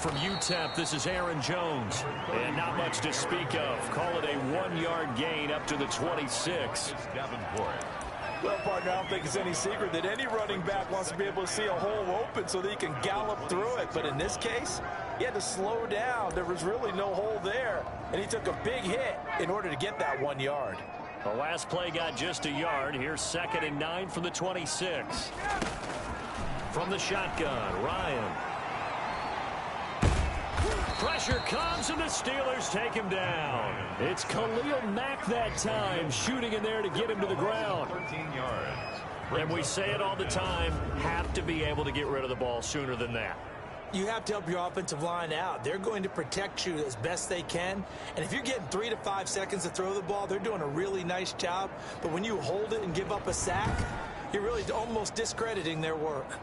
from UTEP, this is Aaron Jones. And not much to speak of. Call it a 1-yard gain up to the 26. Well, partner, I don't think it's any secret that any running back wants to be able to see a hole open so that he can gallop through it. But in this case, he had to slow down. There was really no hole there. And he took a big hit in order to get that 1 yard. The last play got just a yard. Here's 2nd and 9 from the 26. From the shotgun, Ryan. Pressure comes, and the Steelers take him down. It's Khalil Mack that time, shooting in there to get him to the ground. 13 yards. And we say it all the time, have to be able to get rid of the ball sooner than that. You have to help your offensive line out. They're going to protect you as best they can. And if you're getting 3 to 5 seconds to throw the ball, they're doing a really nice job. But when you hold it and give up a sack, you're really almost discrediting their work.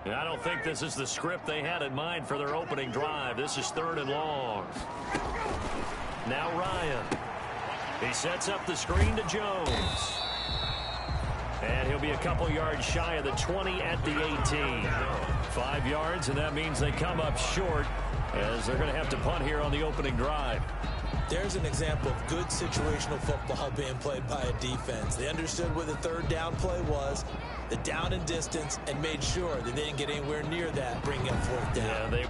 I don't think this is the script they had in mind for their opening drive. This is 3rd and long. Now Ryan. He sets up the screen to Jones. And he'll be a couple yards shy of the 20 at the 18. 5 yards, and that means they come up short as they're going to have to punt here on the opening drive. There's an example of good situational football being played by a defense. They understood where the 3rd down play was, the down and distance, and made sure that they didn't get anywhere near that, bringing up 4th down. Yeah, they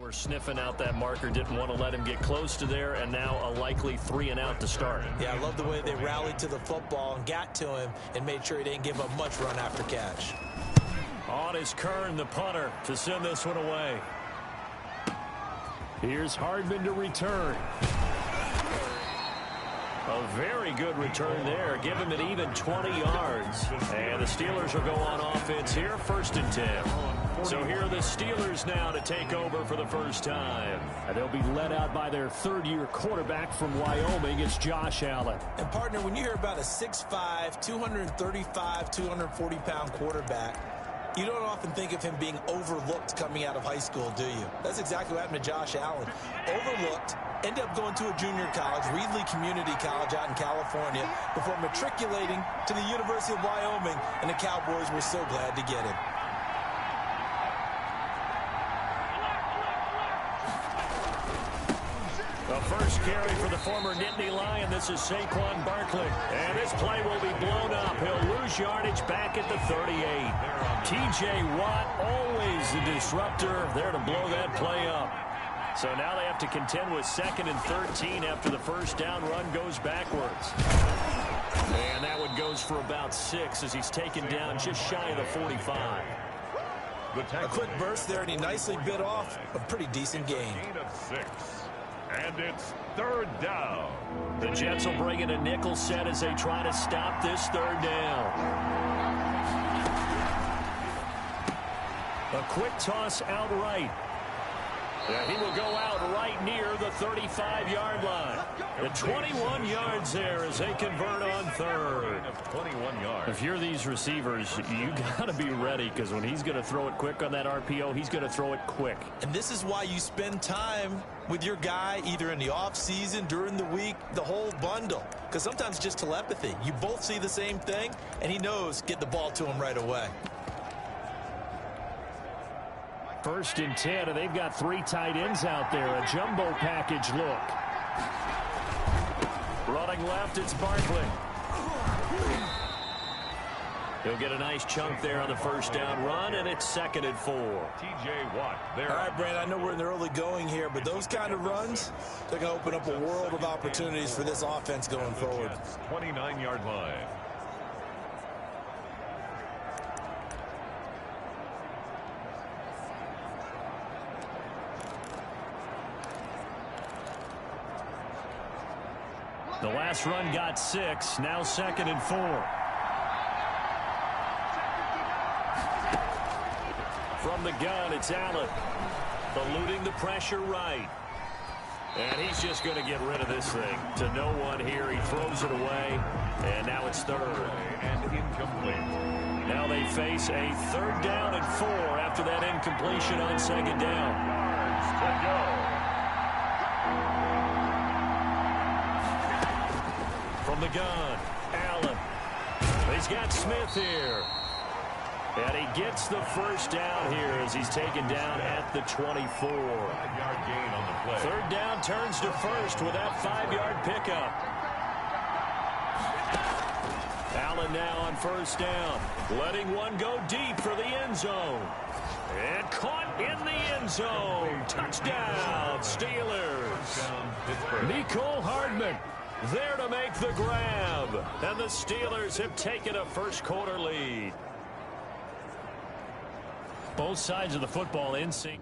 We're sniffing out that marker, didn't want to let him get close to there, and now a likely 3-and-out to start. Yeah, I love the way they rallied to the football and got to him and made sure he didn't give up much run after catch. On is Kern, the punter, to send this one away. Here's Hardman to return. A very good return there. Give him an even 20 yards. And the Steelers will go on offense here, 1st and 10. So here are the Steelers now to take over for the first time. And they'll be led out by their third-year quarterback from Wyoming. It's Josh Allen. And, partner, when you hear about a 6'5", 235, 240-pound quarterback, you don't often think of him being overlooked coming out of high school, do you? That's exactly what happened to Josh Allen. Overlooked, ended up going to a junior college, Reedley Community College out in California, before matriculating to the University of Wyoming, and the Cowboys were so glad to get him. The first carry for the former Nittany Lion. This is Saquon Barkley. And this play will be blown up. He'll lose yardage back at the 38. T.J. Watt, always the disruptor, there to blow that play up. So now they have to contend with 2nd and 13 after the first down run goes backwards. And that one goes for about 6 as he's taken down just shy of the 45. A quick burst there, and he nicely bit off a pretty decent gain. And it's 3rd down. The Jets will bring in a nickel set as they try to stop this 3rd down. A quick toss out right. Yeah, he will go out right near the 35-yard line. The 21 yards there as they convert on 3rd. 21 yards. If you're these receivers, you got to be ready because when he's going to throw it quick on that RPO, he's going to throw it quick. And this is why you spend time with your guy either in the offseason, during the week, the whole bundle. Because sometimes it's just telepathy. You both see the same thing, and he knows get the ball to him right away. 1st and 10, and they've got 3 tight ends out there. A jumbo package look. Running left, it's Barkley. He'll get a nice chunk there on the first down run, and it's 2nd and 4. T.J. Watt there. All right, Brand, I know we're in the early going here, but those kind of runs, they're going to open up a world of opportunities for this offense going forward. 29-yard line. The last run got 6, now 2nd and 4. From the gun, it's Allen. Eluding the pressure right. And he's just going to get rid of this thing. To no one here, he throws it away. And now it's 3rd. And incomplete. Now they face a 3rd down and 4 after that incompletion on 2nd down. Yards to go. From the gun, Allen. He's got Smith here. And he gets the first down here as he's taken down at the 24. 5-yard gain on the play. 3rd down turns to 1st with that 5-yard pickup. Allen now on 1st down. Letting one go deep for the end zone. And caught in the end zone. Touchdown, Steelers. Nicole Hardman there to make the grab. And the Steelers have taken a first-quarter lead. Both sides of the football in sync.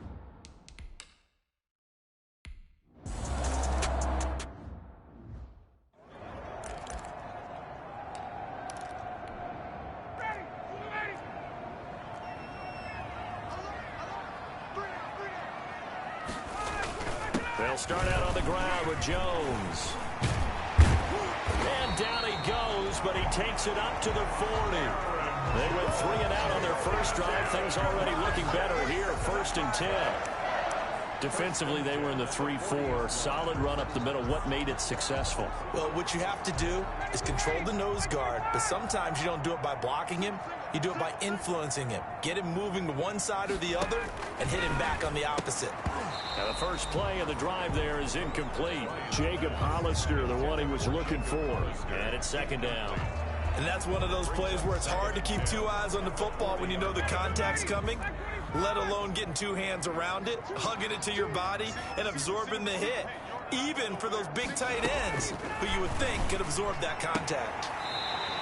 They'll start out on the ground with Jones. And down he goes, but he takes it up to the 40. They went 3-and-out on their first drive. Things already looking better here. 1st and 10. Defensively, they were in the 3-4. Solid run up the middle. What made it successful? Well, what you have to do is control the nose guard, but sometimes you don't do it by blocking him. You do it by influencing him. Get him moving to one side or the other and hit him back on the opposite. Now the first play of the drive there is incomplete. Jacob Hollister, the one he was looking for. And it's 2nd down. And that's one of those plays where it's hard to keep 2 eyes on the football when you know the contact's coming. let alone getting two hands around it, hugging it to your body, and absorbing the hit, even for those big tight ends who you would think could absorb that contact.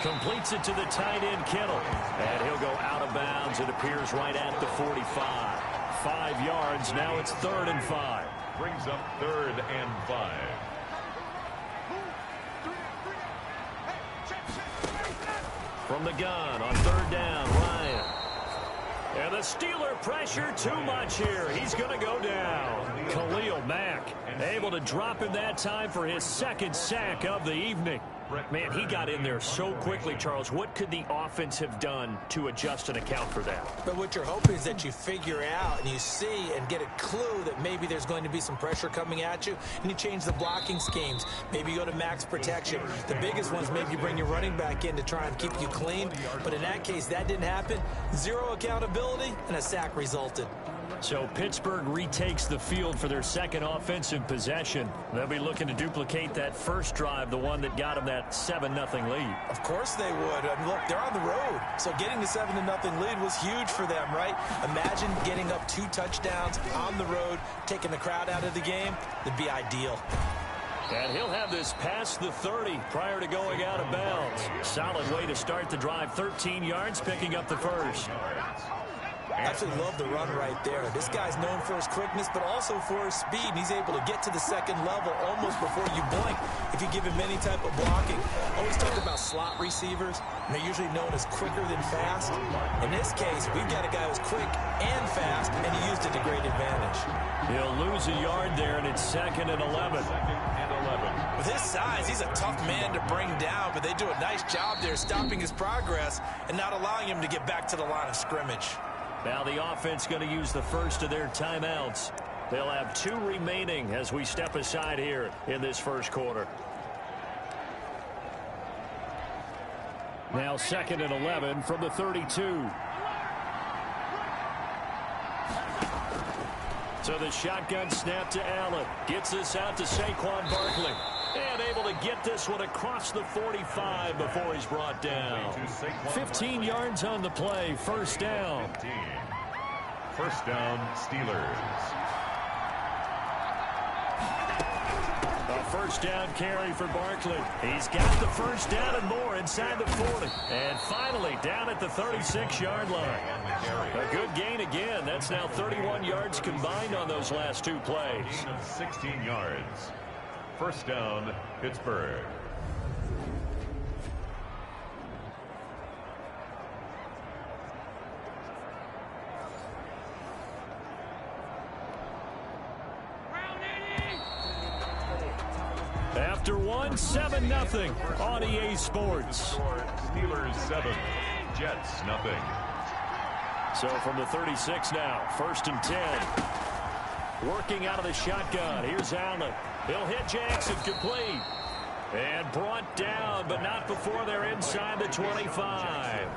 Completes it to the tight end, Kittle. And he'll go out of bounds. It appears right at the 45. 5 yards. Now it's 3rd and 5. Brings up 3rd and 5. From the gun on 3rd down, Ryan. And the Steeler pressure too much here. He's going to go down. Khalil Mack able to drop him that time for his 2nd sack of the evening. Man, he got in there so quickly, Charles. What could the offense have done to adjust and account for that? But what you're hoping is that you figure out and you see and get a clue that maybe there's going to be some pressure coming at you, and you change the blocking schemes. Maybe you go to max protection. The biggest ones, maybe you bring your running back in to try and keep you clean. But in that case, that didn't happen. 0 accountability, and a sack resulted. So Pittsburgh retakes the field for their 2nd offensive possession. They'll be looking to duplicate that first drive, the one that got them that 7-0 lead. Of course they would. I mean, look, they're on the road. So getting the 7-0 lead was huge for them, right? Imagine getting up 2 touchdowns on the road, taking the crowd out of the game. It'd be ideal. And he'll have this past the 30 prior to going out of bounds. Solid way to start the drive. 13 yards, picking up the first. Absolutely love the run right there. This guy's known for his quickness, but also for his speed. He's able to get to the 2nd level almost before you blink if you give him any type of blocking. Always talk about slot receivers, and they're usually known as quicker than fast. In this case, we've got a guy who's quick and fast, and he used it to great advantage. He'll lose a yard there, and it's 2nd and 11. With his size, he's a tough man to bring down, but they do a nice job there stopping his progress and not allowing him to get back to the line of scrimmage. Now the offense going to use the first of their timeouts. They'll have 2 remaining as we step aside here in this first quarter. Now 2nd and 11 from the 32. So the shotgun snap to Allen. Gets this out to Saquon Barkley. And able to get this one across the 45 before he's brought down. 15 yards on the play. 1st down. 1st down, Steelers. A 1st down carry for Barkley. He's got the 1st down and more inside the 40. And finally down at the 36-yard line. A good gain again. That's now 31 yards combined on those last 2 plays. Gain of 16 yards. 1st down, Pittsburgh. After one, 7-0 on EA Sports. Steelers 7, Jets 0. So from the 36 now, 1st and 10. Working out of the shotgun. Here's Allen. He'll hit Jackson, complete. And brought down, but not before they're inside the 25.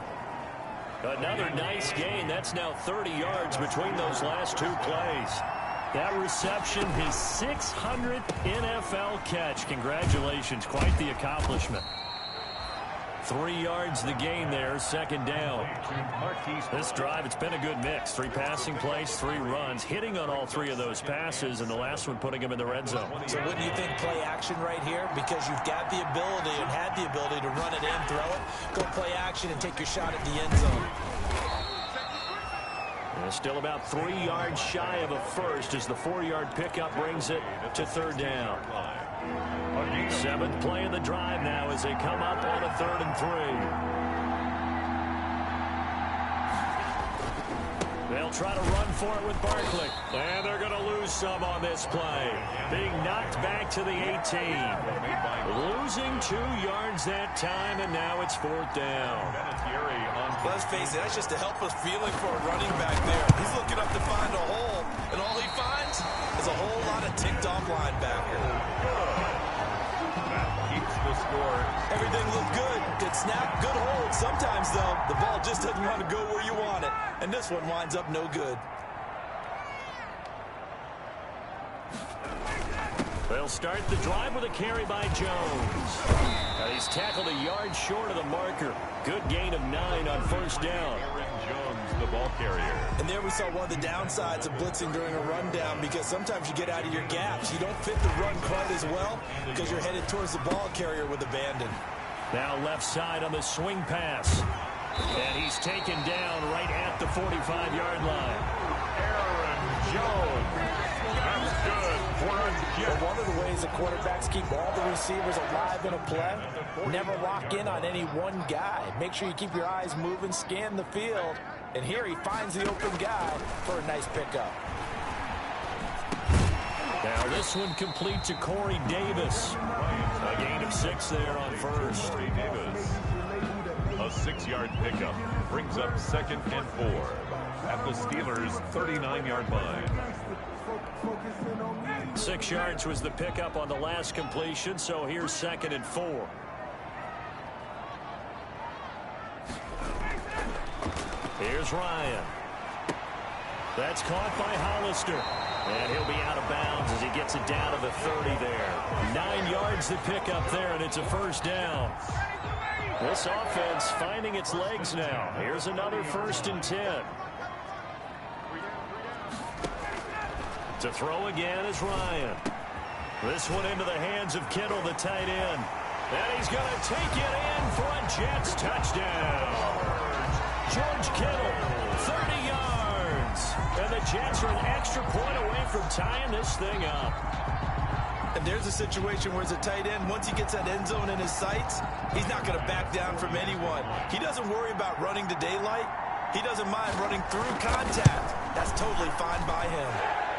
Another nice gain. That's now 30 yards between those last 2 plays. That reception, his 600th NFL catch. Congratulations, quite the accomplishment. 3 yards the gain there, 2nd down. This drive, it's been a good mix. 3 passing plays, 3 runs, hitting on all 3 of those passes, and the last one putting him in the red zone. So wouldn't you think play action right here? Because you've got the ability and had the ability to run it in, throw it, go play action and take your shot at the end zone. Still about 3 yards shy of a first as the 4-yard pickup brings it to 3rd down. 7th play of the drive now as they come up on a 3rd and 3. They'll try to run for it with Barkley. And they're going to lose some on this play. Being knocked back to the 18. Losing 2 yards that time, and now it's 4th down. Let's face it, that's just a helpless feeling for a running back there. He's looking up to find a hole, and all he finds is a whole lot of ticked-off linebacker. That keeps the score. Everything looked good. Good snap, good hold. Sometimes, though, the ball just doesn't want to go where you want it, and this one winds up no good. They'll start the drive with a carry by Jones. He's tackled a yard short of the marker. Good gain of 9 on 1st down. Jones, the ball carrier. And there we saw one of the downsides of blitzing during a rundown, because sometimes you get out of your gaps. You don't fit the run quite as well because you're headed towards the ball carrier with abandon. Now left side on the swing pass. And he's taken down right at the 45-yard line. Aaron Jones. That's good for a Jet. But one of the ways the quarterbacks keep all the receivers alive in a play, never lock in on any one guy. Make sure you keep your eyes moving, scan the field. And here he finds the open guy for a nice pickup. Now this one complete to Corey Davis. A gain of 6 there on first. Corey Davis. A 6-yard pickup brings up 2nd and 4 at the Steelers' 39-yard line. 6 yards was the pickup on the last completion, so here's 2nd and 4. Here's Ryan. That's caught by Hollister. And he'll be out of bounds as he gets it down to the 30 there. 9 yards to pick up there, and it's a first down. This offense finding its legs now. Here's another 1st and 10. To throw again is Ryan. This one into the hands of Kittle, the tight end. And he's going to take it in for a Jets touchdown. George Kittle, 30 yards. And the Jets are an extra point away from tying this thing up. And there's a situation where as a tight end, once he gets that end zone in his sights, he's not going to back down from anyone. He doesn't worry about running to daylight. He doesn't mind running through contact. That's totally fine by him.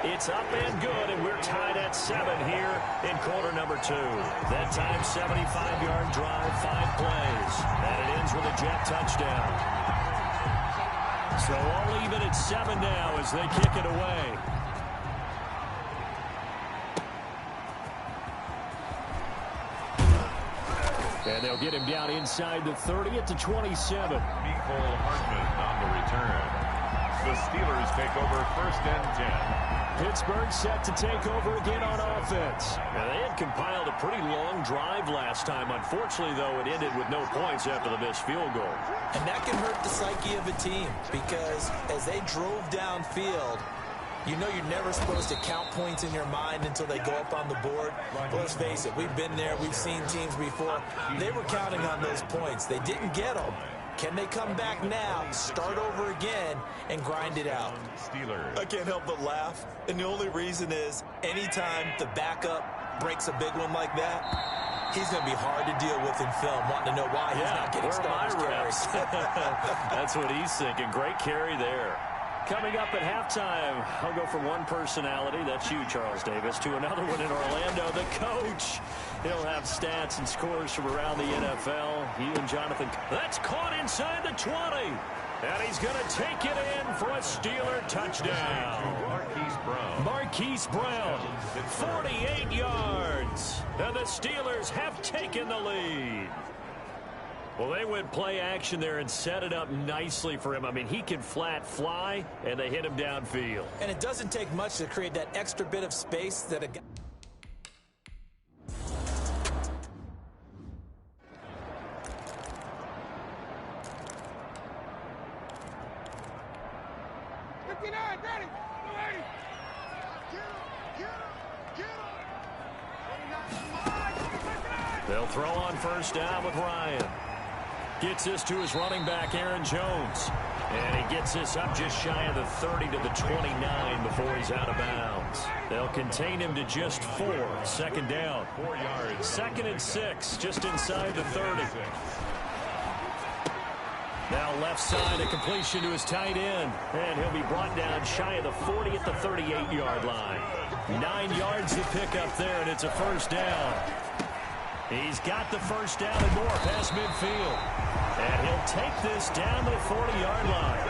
It's up and good, and we're tied at 7 here in quarter number 2. That time, 75-yard drive, 5 plays. And it ends with a Jet touchdown. So all even at 7 now as they kick it away. And they'll get him down inside the 30 at the 27. Mecole Hardman on the return. The Steelers take over 1st and 10. Pittsburgh set to take over again on offense. Now, they had compiled a pretty long drive last time. Unfortunately, though, it ended with no points after the missed field goal. And that can hurt the psyche of a team, because as they drove downfield, you know you're never supposed to count points in your mind until they go up on the board. But let's face it, we've been there. We've seen teams before. They were counting on those points. They didn't get them. Can they come back now, start over again, and grind it out? Steelers. I can't help but laugh. And the only reason is anytime the backup breaks a big one like that, he's going to be hard to deal with in film, wanting to know why he's not getting starters carries. That's what he's thinking. Great carry there. Coming up at halftime, I'll go from one personality, that's you, Charles Davis, to another one in Orlando, the coach. He'll have stats and scores from around the NFL. You and Jonathan. That's caught inside the 20. And he's going to take it in for a Steeler touchdown. Marquise Brown, 48 yards. And the Steelers have taken the lead. Well, they went play action there and set it up nicely for him. I mean, he can flat fly, and they hit him downfield. And it doesn't take much to create that extra bit of space that a guy... They'll throw on 1st down with Ryan. Gets this to his running back, Aaron Jones. And he gets this up just shy of the 30 to the 29 before he's out of bounds. They'll contain him to just 4. 2nd down. 4 yards. 2nd and 6, just inside the 30. Now left side, a completion to his tight end. And he'll be brought down shy of the 40 at the 38-yard line. 9 yards to pick up there, and it's a 1st down. He's got the 1st down and more past midfield. And he'll take this down to the 40-yard line.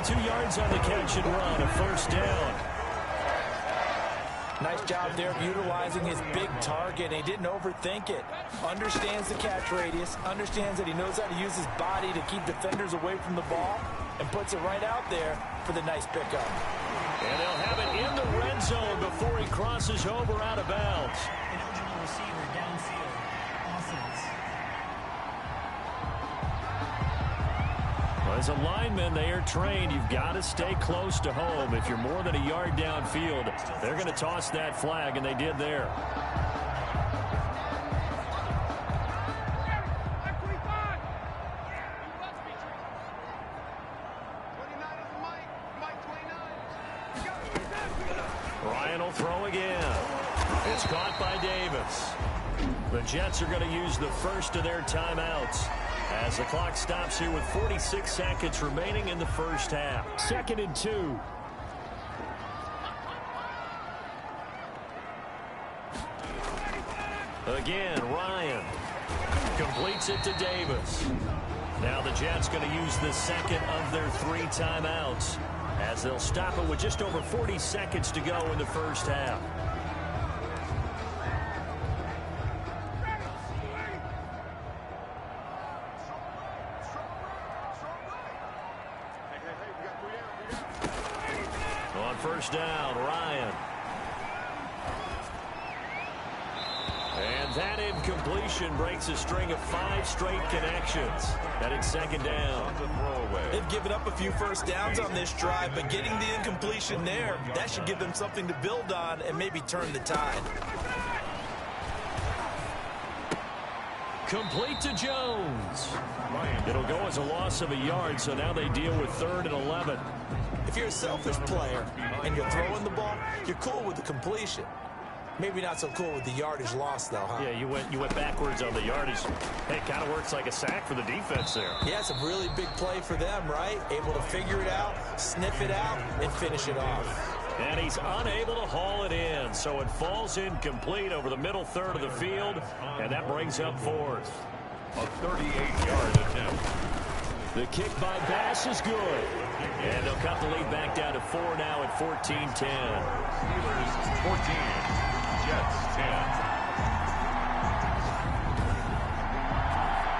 22 yards on the catch and run, a 1st down. Nice job there of utilizing his big target. He didn't overthink it. Understands the catch radius. Understands that he knows how to use his body to keep defenders away from the ball. And puts it right out there for the nice pickup. And they'll have it in the red zone before he crosses over out of bounds. Eligible receiver downfield. Offense. Well, As a lineman, they are trained. You've got to stay close to home. If you're more than a yard downfield, they're going to toss that flag, and they did there. Ryan will throw again. It's caught by Davis. The Jets are going to use the first of their timeouts as the clock stops here with 46 seconds remaining in the first half. 2nd and 2. Again, Ryan completes it to Davis. Now the Jets going to use the second of their 3 timeouts as they'll stop it with just over 40 seconds to go in the first half. On first down, Ryan. And that incompletion breaks a string of 5 straight connections. And it's 2nd down. They've given up a few first downs on this drive, but getting the incompletion there, that should give them something to build on and maybe turn the tide. Complete to Jones. It'll go as a loss of a yard, so now they deal with 3rd and 11. If you're a selfish player and you're throwing the ball, you're cool with the completion. Maybe not so cool with the yardage loss, though, huh? Yeah, you went backwards on the yardage. Hey, kind of works like a sack for the defense there. Yeah, it's a really big play for them, right? Able to figure it out, sniff it out, and finish it off. And he's unable to haul it in, so it falls incomplete over the middle third of the field, and that brings up 4th. A 38-yard attempt. The kick by Bass is good. And they'll cut the lead back down to 4 now at 14-10. Steelers 14, Jets 10.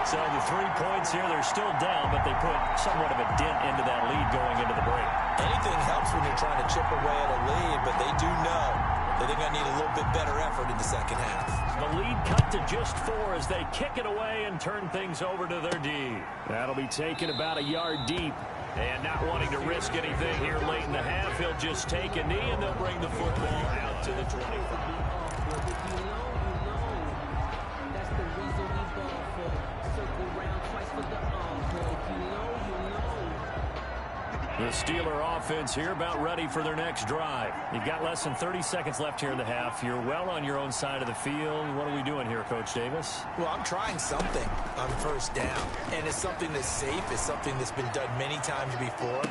So the 3 points here, they're still down, but they put somewhat of a dent into that lead going into the break. Anything helps when you're trying to chip away at a lead, but they do know that they're going to need a little bit better effort in the second half. The lead cut to just 4 as they kick it away and turn things over to their D. That'll be taken about a yard deep. And not wanting to risk anything here late in the half, he'll just take a knee and they'll bring the football out to the 25. The Steeler offense here about ready for their next drive. You've got less than 30 seconds left here in the half. You're well on your own side of the field. What are we doing here, Coach Davis? Well, I'm trying something on first down. And it's something that's safe. It's something that's been done many times before.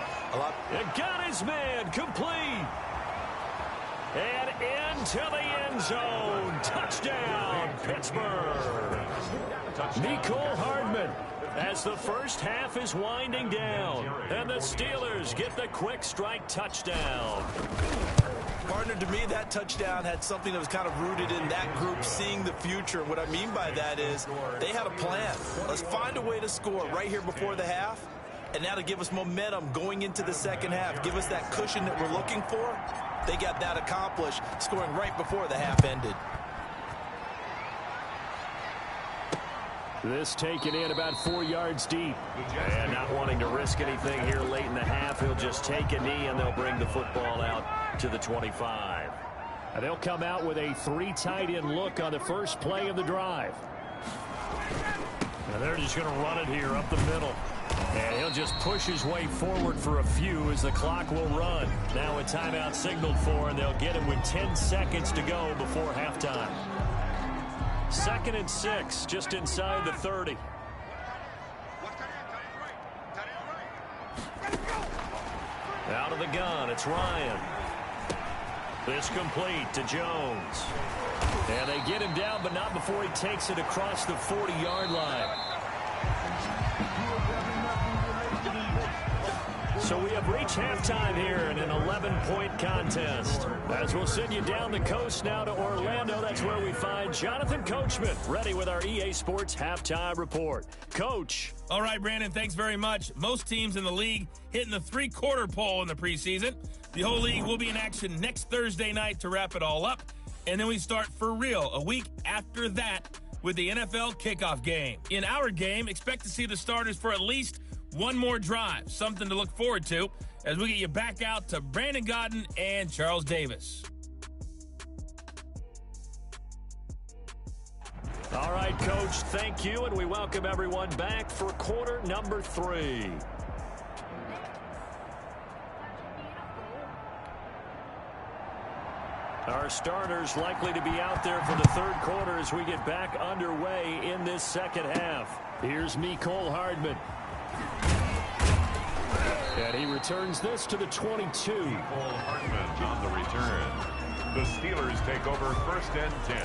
And got his man complete. And into the end zone. Touchdown, Pittsburgh. Nicole Hardman. As the first half is winding down, and the Steelers get the quick strike touchdown. Partner, to me, that touchdown had something that was kind of rooted in that group seeing the future. What I mean by that is they had a plan. Let's find a way to score right here before the half, and now to give us momentum going into the second half, give us that cushion that we're looking for. They got that accomplished, scoring right before the half ended. This taken in about 4 yards deep. And not wanting to risk anything here late in the half, he'll just take a knee and they'll bring the football out to the 25. And they'll come out with a 3 tight end look on the first play of the drive. And they're just going to run it here up the middle. And he'll just push his way forward for a few as the clock will run. Now a timeout signaled for, and they'll get it with 10 seconds to go before halftime. 2nd and 6, just inside the 30. Out of the gun, it's Ryan. This complete to Jones. And they get him down, but not before he takes it across the 40-yard line. So we have reached halftime here in an 11-point contest. As we'll send you down the coast now to Orlando, that's where we find Jonathan Coachman, ready with our EA Sports Halftime Report. Coach. All right, Brandon, thanks very much. Most teams in the league hitting the three-quarter pole in the preseason. The whole league will be in action next Thursday night to wrap it all up. And then we start for real a week after that with the NFL kickoff game. In our game, expect to see the starters for at least one more drive. Something to look forward to as we get you back out to Brandon Godden and Charles Davis. All right, Coach, thank you, and we welcome everyone back for quarter number 3. Our starters likely to be out there for the third quarter as we get back underway in this second half. Here's Mecole Hardman. And he returns this to the 22. Mecole Hardman on the return. The Steelers take over 1st and 10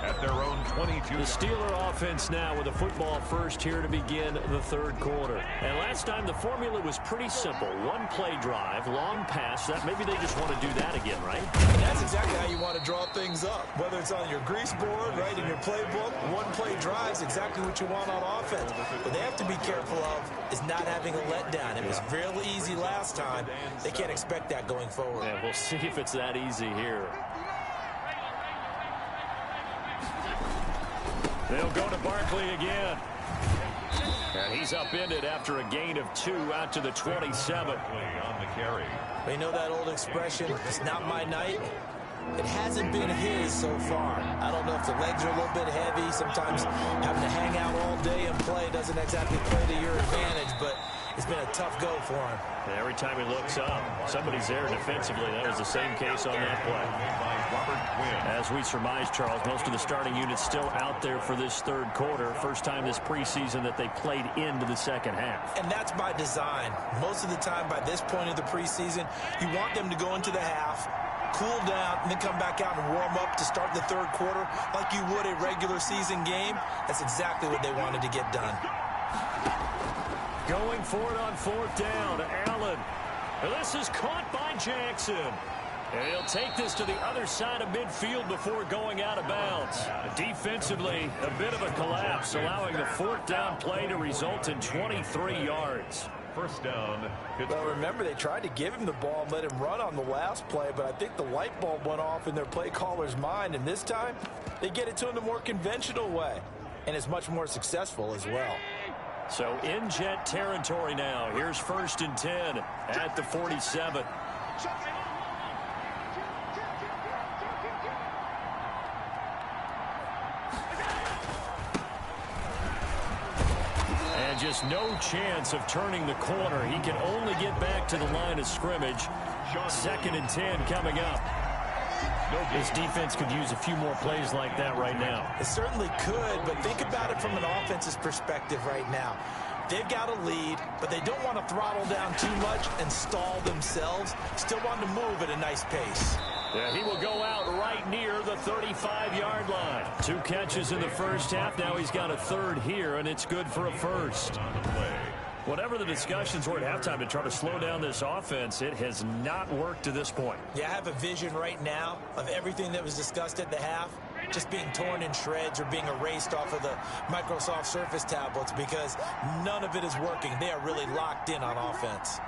at their own 22. The Steeler offense now with a football first here to begin the third quarter. And last time the formula was pretty simple. One play drive, long pass. That maybe they just want to do that again, right? That's exactly how you want to draw things up. Whether it's on your grease board, right, in your playbook, one play drive is exactly what you want on offense. What they have to be careful of is not having a letdown. It was really easy last time. They can't expect that going forward. Yeah, we'll see if it's that easy here. They'll go to Barkley again. And he's upended after a gain of 2 out to the 27. On the carry. You know that old expression, it's not my night? It hasn't been his so far. I don't know if the legs are a little bit heavy. Sometimes having to hang out all day and play doesn't exactly play to your advantage, but it's been a tough go for him. And every time he looks up, somebody's there defensively. That was the same case on that play. As we surmise, Charles, most of the starting units still out there for this third quarter. First time this preseason that they played into the second half. And that's by design. Most of the time by this point of the preseason, you want them to go into the half, cool down, and then come back out and warm up to start the third quarter like you would a regular season game. That's exactly what they wanted to get done. Going for it on 4th down. Allen. This is caught by Jackson. And he'll take this to the other side of midfield before going out of bounds. Defensively, a bit of a collapse, allowing the 4th down play to result in 23 yards. 1st down. Well, remember, they tried to give him the ball and let him run on the last play, but I think the light bulb went off in their play caller's mind, and this time they get it to him the more conventional way, and it's much more successful as well. So in jet territory now. Here's 1st and 10 at the 47. And just no chance of turning the corner. He can only get back to the line of scrimmage. 2nd and 10 coming up. This defense could use a few more plays like that right now. It certainly could, but think about it from an offense's perspective right now. They've got a lead, but they don't want to throttle down too much and stall themselves. Still want to move at a nice pace. Yeah, he will go out right near the 35-yard line. 2 catches in the first half. Now he's got a 3rd here, and it's good for a 1st. Whatever the discussions were at halftime to try to slow down this offense, it has not worked to this point. Yeah, I have a vision right now of everything that was discussed at the half just being torn in shreds or being erased off of the Microsoft Surface tablets because none of it is working. They are really locked in on offense.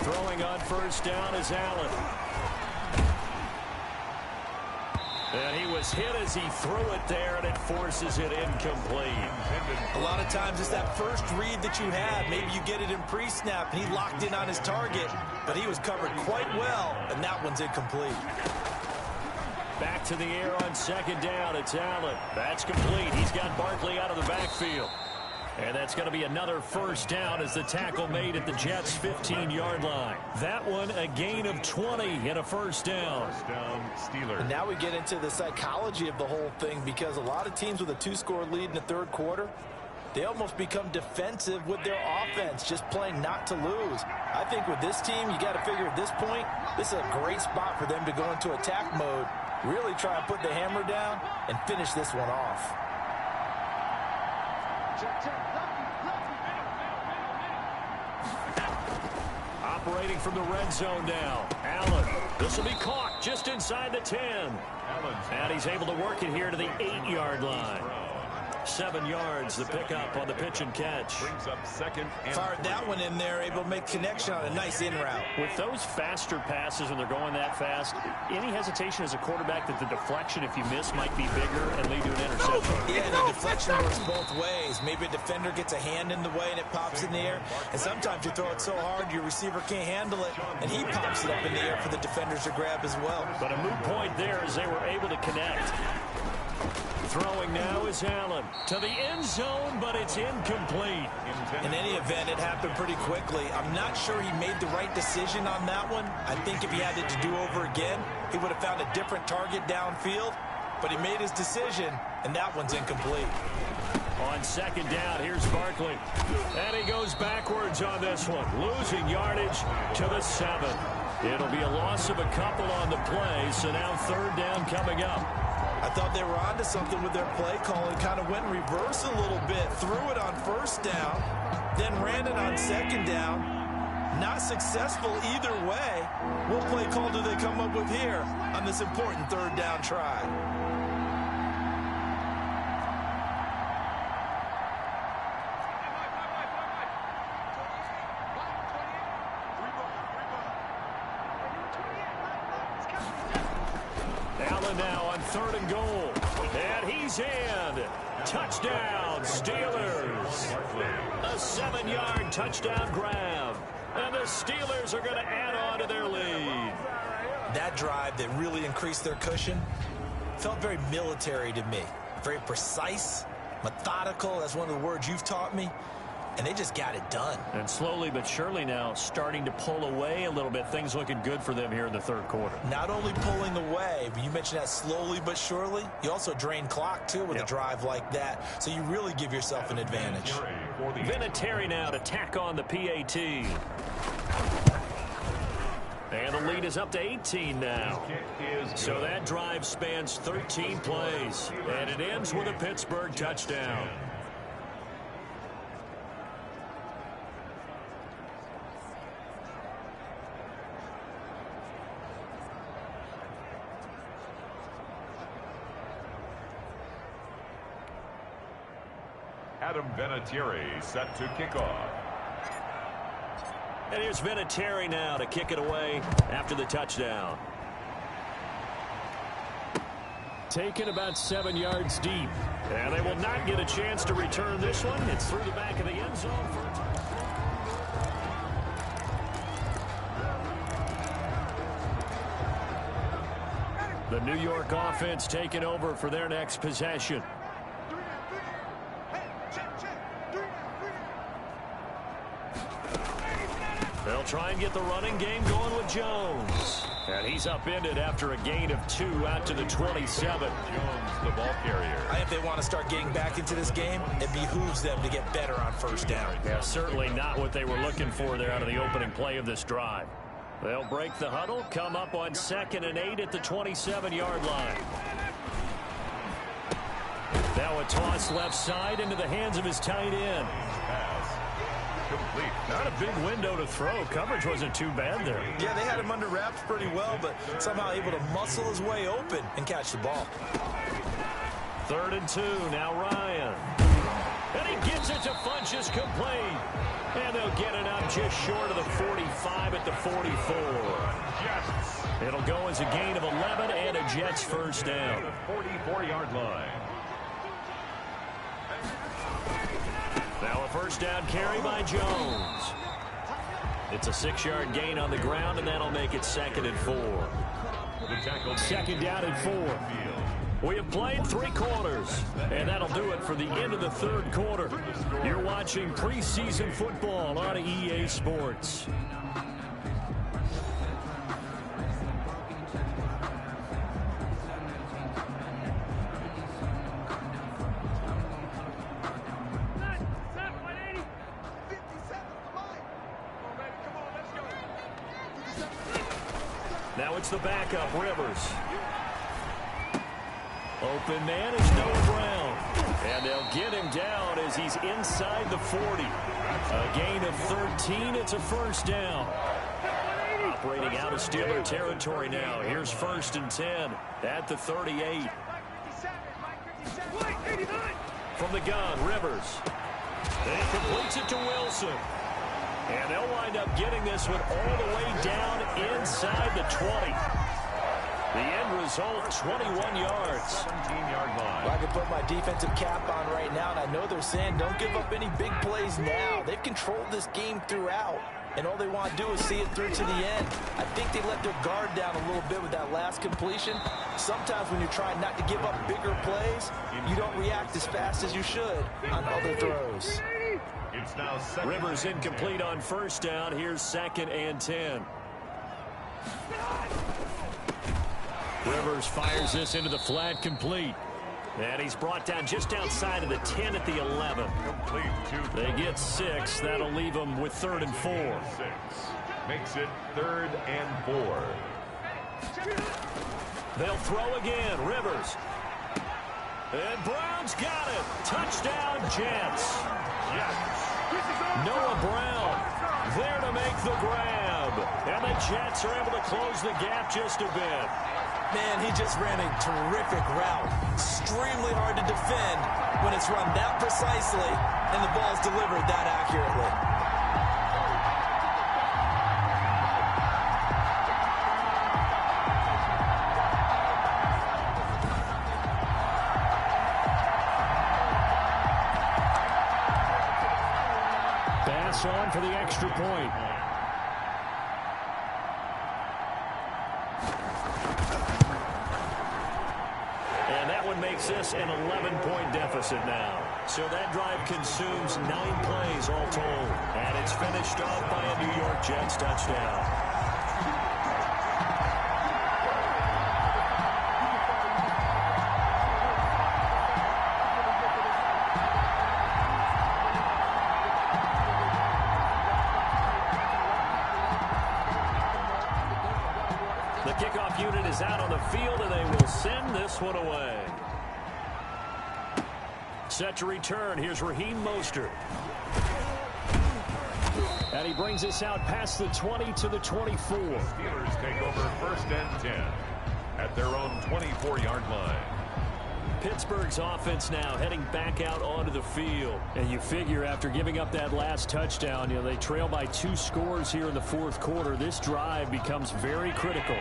Throwing on 1st down is Allen. And he was hit as he threw it there, and it forces it incomplete. A lot of times it's that first read that you have. Maybe you get it in pre-snap, and he locked in on his target, but he was covered quite well, and that one's incomplete. Back to the air on 2nd down. It's Allen. That's complete. He's got Barkley out of the backfield. And that's going to be another 1st down as the tackle made at the Jets' 15-yard line. That one, a gain of 20 and a 1st down. 1st down, Steelers. And now we get into the psychology of the whole thing because a lot of teams with a 2-score lead in the third quarter, they almost become defensive with their offense, just playing not to lose. I think with this team, you got to figure at this point, this is a great spot for them to go into attack mode, really try and put the hammer down and finish this one off. Operating from the red zone now. Allen. This will be caught just inside the 10. And he's able to work it here to the 8-yard line. 7 yards, the pickup on the pitch and catch. Brings up second and Fired that one in there, able to make connection on a nice in route. With those faster passes when they're going that fast, any hesitation as a quarterback that the deflection, if you miss, might be bigger and lead to an interception? Yeah, the deflection works both ways. Maybe a defender gets a hand in the way and it pops in the air. And sometimes you throw it so hard your receiver can't handle it, and he pops it up in the air for the defenders to grab as well. But a moot point there as they were able to connect. Throwing now is Allen to the end zone, but it's incomplete. In any event, it happened pretty quickly. I'm not sure he made the right decision on that one. I think if he had it to do over again, he would have found a different target downfield. But he made his decision, and that one's incomplete. On second down, here's Barkley. And he goes backwards on this one, losing yardage to the 7. It'll be a loss of a couple on the play, so now third down coming up. I thought they were onto something with their play call and kind of went in reverse a little bit. Threw it on first down, then ran it on second down. Not successful either way. What play call do they come up with here on this important third down try? Allen now on third and goal. And he's in. Touchdown, Steelers. A 7-yard touchdown grab. And the Steelers are going to add on to their lead. That drive that really increased their cushion felt very military to me. Very precise, methodical. That's one of the words you've taught me. And they just got it done. And slowly but surely now starting to pull away a little bit. Things looking good for them here in the third quarter. Not only pulling away, but you mentioned that slowly but surely. You also drain clock, too, with a drive like that. So you really give yourself an advantage. Vinatieri now to tack on the PAT. And the lead is up to 18 now. So that drive spans 13 plays. And it ends with a Pittsburgh touchdown. Adam Vinatieri set to kick off. And here's Vinatieri now to kick it away after the touchdown. Taken about 7 yards deep. And they will not get a chance to return this one. It's through the back of the end zone for the New York offense taking over for their next possession. They'll try and get the running game going with Jones. And he's upended after a gain of 2 out to the 27. Jones, the ball carrier. I think if they want to start getting back into this game, it behooves them to get better on first down. Yeah, certainly not what they were looking for there out of the opening play of this drive. They'll break the huddle, come up on 2nd and 8 at the 27-yard line. Now a toss left side into the hands of his tight end. Complete. Not a big window to throw. Coverage wasn't too bad there. Yeah, they had him under wraps pretty well, but somehow able to muscle his way open and catch the ball. 3rd and 2. Now Ryan. And he gets it to Funchess complete. And they'll get it up just short of the 45 at the 44. Jets. It'll go as a gain of 11 and a Jets first down. 44-yard line. Now a first down carry by Jones. It's a 6-yard gain on the ground, and that'll make it 2nd and 4. Second down and 4. We have played 3 quarters, and that'll do it for the end of the 3rd quarter. You're watching preseason football on EA Sports. Now it's the backup, Rivers. Open man is Noah Brown. And they'll get him down as he's inside the 40. A gain of 13. It's a first down. Operating out of Steeler territory now. Here's 1st and 10 at the 38. From the gun, Rivers. And he completes it to Wilson. And they'll wind up getting this one all the way down inside the 20. The end result, 21 yards. 17-yard line. Well, I can put my defensive cap on right now, and I know they're saying don't give up any big plays now. They've controlled this game throughout, and all they want to do is see it through to the end. I think they let their guard down a little bit with that last completion. Sometimes when you're trying not to give up bigger plays, you don't react as fast as you should on other throws. It's now second. Rivers incomplete on first down. Here's 2nd and 10. Rivers fires this into the flat, complete. And he's brought down just outside of the 10 at the 11. Complete to They get 6. That'll leave them with 3rd and 4. 6. Makes it 3rd and 4. They'll throw again. Rivers. And Brown's got it. Touchdown, Jets. Noah Brown there to make the grab. And the Jets are able to close the gap just a bit. Man, he just ran a terrific route. Extremely hard to defend when it's run that precisely and the ball's delivered that accurately. Pass on for the extra point. Makes this an 11-point deficit now. So that drive consumes 9 plays all told. And it's finished off by a New York Jets touchdown. The kickoff unit is out on the field, and they will send this one away. Set to return. Here's Raheem Mostert. And he brings this out past the 20 to the 24. Steelers take over 1st and 10 at their own 24-yard line. Pittsburgh's offense now heading back out onto the field. And you figure after giving up that last touchdown, they trail by 2 scores here in the 4th quarter. This drive becomes very critical.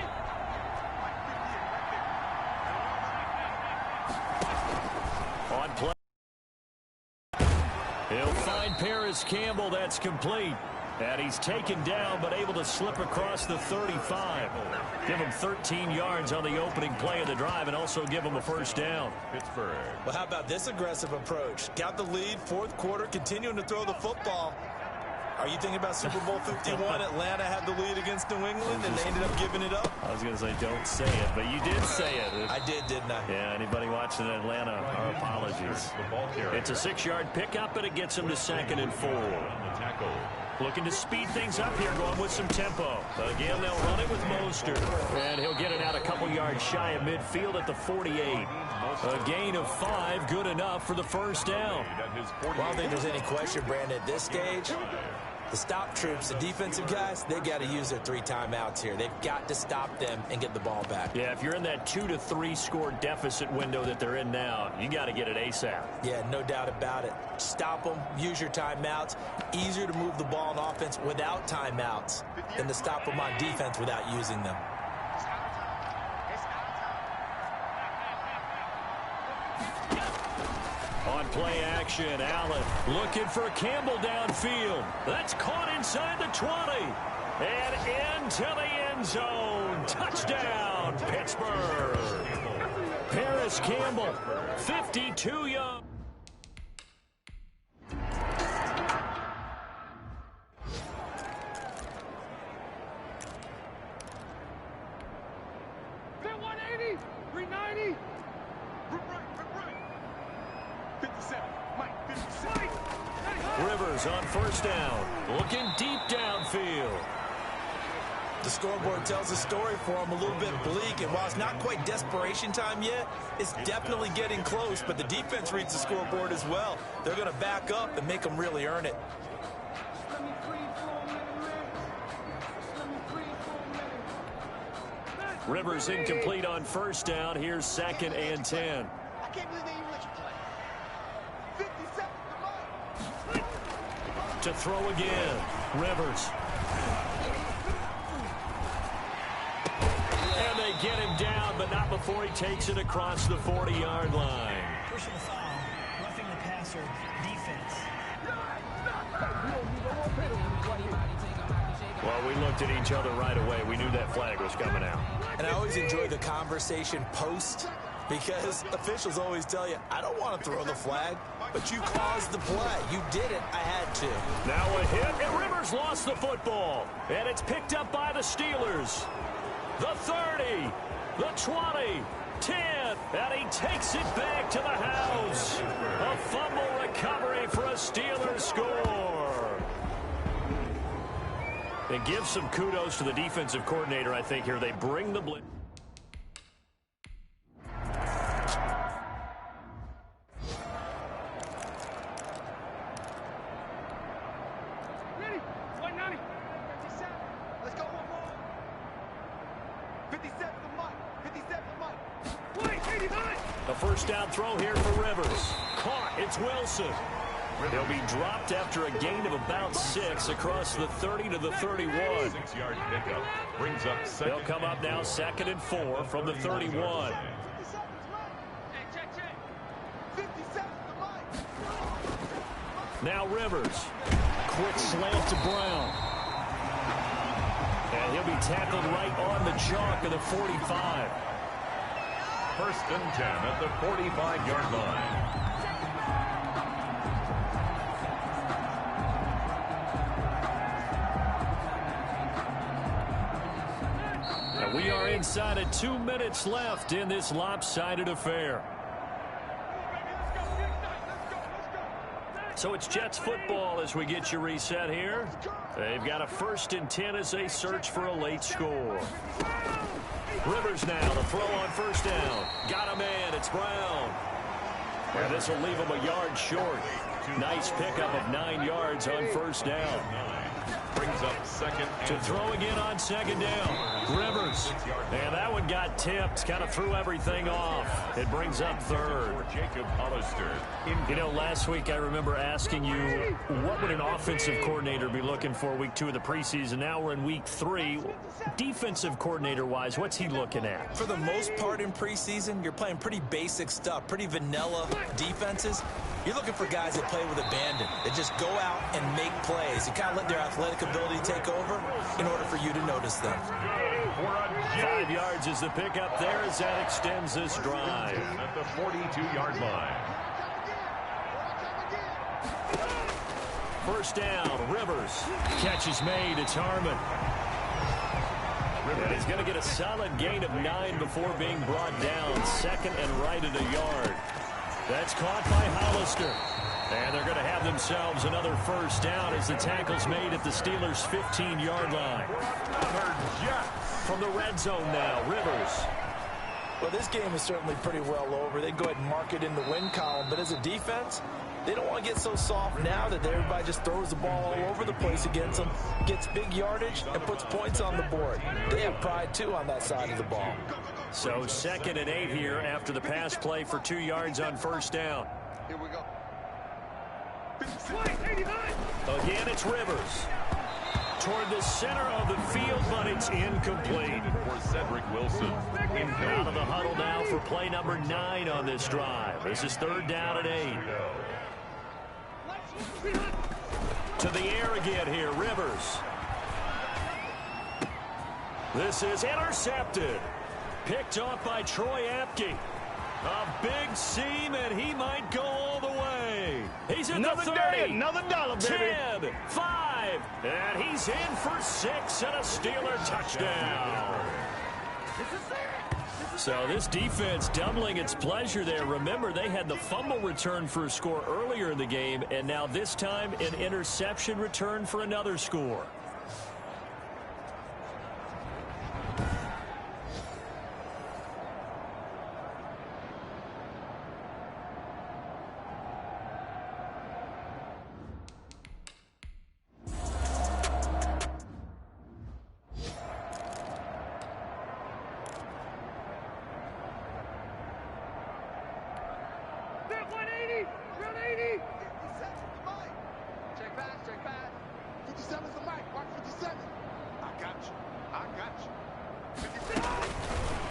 On play. He'll find Paris Campbell. That's complete. And he's taken down, but able to slip across the 35. Give him 13 yards on the opening play of the drive and also give him a first down. Pittsburgh. Well, how about this aggressive approach? Got the lead, 4th quarter, continuing to throw the football. Are you thinking about Super Bowl 51? Atlanta had the lead against New England, and they ended up giving it up? I was going to say, don't say it, but you did say it. I did, didn't I? Yeah, anybody watching Atlanta, our apologies. It's a 6-yard pickup, and it gets him to 2nd and 4. Looking to speed things up here, going with some tempo. Again, they'll run it with Mostert. And he'll get it out a couple yards shy of midfield at the 48. A gain of 5, good enough for the first down. Well, I don't think there's any question, Brandon, at this stage. The stop troops, the defensive guys, they got to use their 3 timeouts here. They've got to stop them and get the ball back. Yeah, if you're in that 2 to 3 score deficit window that they're in now, you got to get it ASAP. Yeah, no doubt about it. Stop them, use your timeouts. Easier to move the ball on offense without timeouts than to stop them on defense without using them. On play action, Allen looking for Campbell downfield. That's caught inside the 20. And into the end zone. Touchdown, Pittsburgh. Paris Campbell, 52 yards. Rivers on first down, looking deep downfield. The scoreboard tells a story for him, a little bit bleak, and while it's not quite desperation time yet, it's definitely getting close, but the defense reads the scoreboard as well. They're going to back up and make them really earn it. Rivers incomplete on first down. Here's 2nd and 10. To throw again, Rivers. And they get him down, but not before he takes it across the 40-yard line. Personal foul, roughing the passer, defense. Well, we looked at each other right away. We knew that flag was coming out. And I always enjoy the conversation post, because officials always tell you, I don't want to throw the flag, but you caused the play. You did it. I had to. Now a hit, and Rivers lost the football. And it's picked up by the Steelers. The 30, the 20, 10, and he takes it back to the house. A fumble recovery for a Steelers score. And give some kudos to the defensive coordinator, I think, here. They bring the blitz. Ready? 190. 57. Let's go one more. 57 to Mike. 57 to Mike. 89. A first down throw here for Rivers. Caught. It's Wilson. He'll be dropped after a gain of about 6 across the 30 to the 31. 6-yard pickup brings up second. They'll come up now 2nd and 4 from the 31. Hey, check. 57 to Mike. Now Rivers. Quick slant to Brown. And he'll be tackled right on the chalk of the 45. 1st and 10 at the 45-yard line. We are inside of 2 minutes left in this lopsided affair. So it's Jets football as we get you reset here. They've got a 1st and 10 as they search for a late score. Rivers now, the throw on 1st down. Got a man, it's Brown. And this will leave him a yard short. Nice pickup of 9 yards on 1st down. Brings up 2nd and To throw again on 2nd down. Rivers. And that one got tipped. Kind of threw everything off. It brings up 3rd. for Jacob Hollister. You know, last week I remember asking you, what would an offensive coordinator be looking for week 2 of the preseason? Now we're in week 3. Defensive coordinator-wise, what's he looking at? For the most part in preseason, you're playing pretty basic stuff, pretty vanilla defenses. You're looking for guys that play with abandon, that just go out and make plays. You kind of let their athletic ability take over in order for you to notice them. 5 yards is the pickup there as that extends this drive. At the 42-yard line. 1st down, Rivers. Catch is made, it's Harmon. And he's going to get a solid gain of 9 before being brought down. 2nd and right at a yard. That's caught by Hollister. And they're going to have themselves another 1st down as the tackle's made at the Steelers' 15-yard line. From the red zone now, Rivers. Well, this game is certainly pretty well over. They go ahead and mark it in the win column. But as a defense, they don't want to get so soft now that everybody just throws the ball all over the place against them, gets big yardage, and puts points on the board. They have pride, too, on that side of the ball. So 2nd and 8 here after the pass play for 2 yards on 1st down. Here we go. Again, it's Rivers. Toward the center of the field, but it's incomplete. For Cedric Wilson. Out of the huddle now for play number 9 on this drive. This is 3rd down and 8. To the air again here, Rivers. This is intercepted. Picked off by Troy Apke. A big seam, and he might go all the way. He's at the 30. Another dollar, baby. 10, 5, and he's in for 6 and a Steeler touchdown. So this defense doubling its pleasure there. Remember, they had the fumble return for a score earlier in the game, and now this time an interception return for another score. Check pass.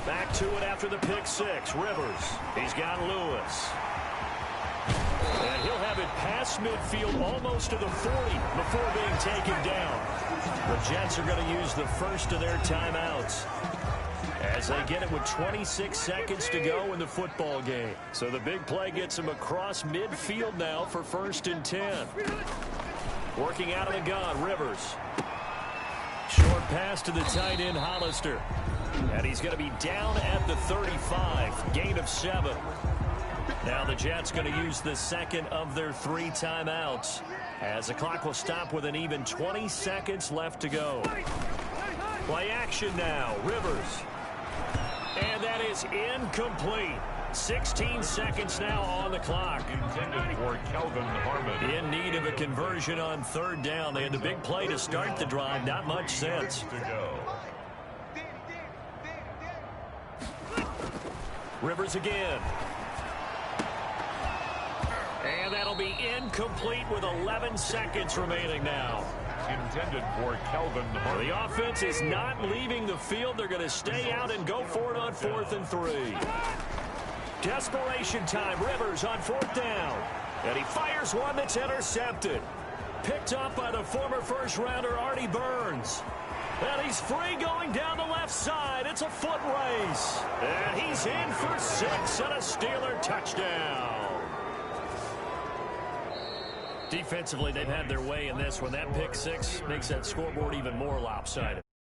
Back to it after the pick six. Rivers. He's got Lewis. And he'll have it past midfield almost to the 40 before being taken down. The Jets are going to use the first of their timeouts as they get it with 26 seconds to go in the football game. So the big play gets them across midfield now for 1st and 10. Working out of the gun, Rivers. Short pass to the tight end, Hollister. And he's going to be down at the 35. Gain of 7. Now the Jets going to use the second of their 3 timeouts as the clock will stop with an even 20 seconds left to go. Play action now. Rivers. And that is incomplete. 16 seconds now on the clock. Intended for Calvin Harmon. In need of a conversion on 3rd down. They had the big play to start the drive. Not much sense. To go. Rivers again. And that'll be incomplete with 11 seconds remaining now. Intended for Calvin Harmon. The offense is not leaving the field. They're going to stay out and go for it on 4th and 3. Desperation time. Rivers on 4th down. And he fires one that's intercepted. Picked up by the former first-rounder Artie Burns. And he's free going down the left side. It's a foot race. And he's in for 6 and a Steeler touchdown. Defensively, they've had their way in this one. That pick 6 makes that scoreboard even more lopsided.